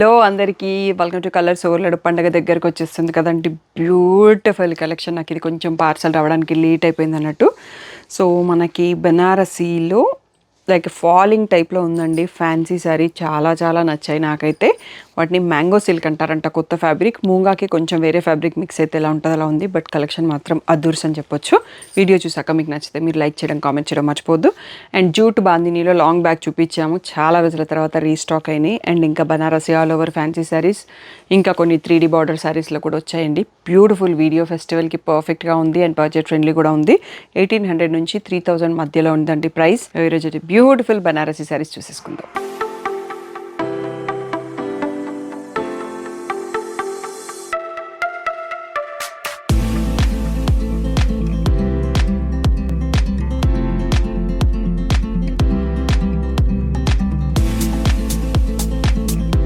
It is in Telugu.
హలో అందరికీ వెల్కమ్ టు కలర్స్ ఓవర్లోడ్. పండగ దగ్గరకు వచ్చేస్తుంది కదండి. Beautiful collection. నాకు ఇది కొంచెం పార్సల్ రావడానికి లేట్ అయిపోయింది అన్నట్టు. సో మనకి బెనారసీలో లైక్ ఫాలింగ్ టైప్లో ఉందండి. ఫ్యాన్సీ శారీ చాలా చాలా నచ్చాయి నాకైతే. వాటిని మ్యాంగో సిల్క్ అంటారంట. కొత్త ఫ్యాబ్రిక్, మూంగాకి కొంచెం వేరే ఫ్యాబ్రిక్ మిక్స్ అయితే ఎలా ఉంటుందో అలా ఉంది. బట్ కలెక్షన్ మాత్రం అదూర్స్ అని చెప్పొచ్చు. వీడియో చూసాక మీకు నచ్చితే మీరు లైక్ చేయడం, కామెంట్ చేయడం మర్చిపోద్దు. అండ్ జూట్ బాందినీలో లాంగ్ బ్యాగ్ చూపించాము, చాలా రోజుల తర్వాత రీస్టాక్ అయినాయి. అండ్ ఇంకా Banarasi all over fancy saris, ఇంకా కొన్ని 3D బార్డర్ శారీస్లో కూడా వచ్చాయండి. బ్యూటిఫుల్ వీడియో, ఫెస్టివల్కి పర్ఫెక్ట్గా ఉంది అండ్ బడ్జెట్ ఫ్రెండ్లీ కూడా ఉంది. 1800 నుంచి 3000 మధ్యలో ఉందండి ప్రైస్. ఈరోజు బ్యూటిఫుల్ బనారసి శారీస్ చూసేసుకుందాం.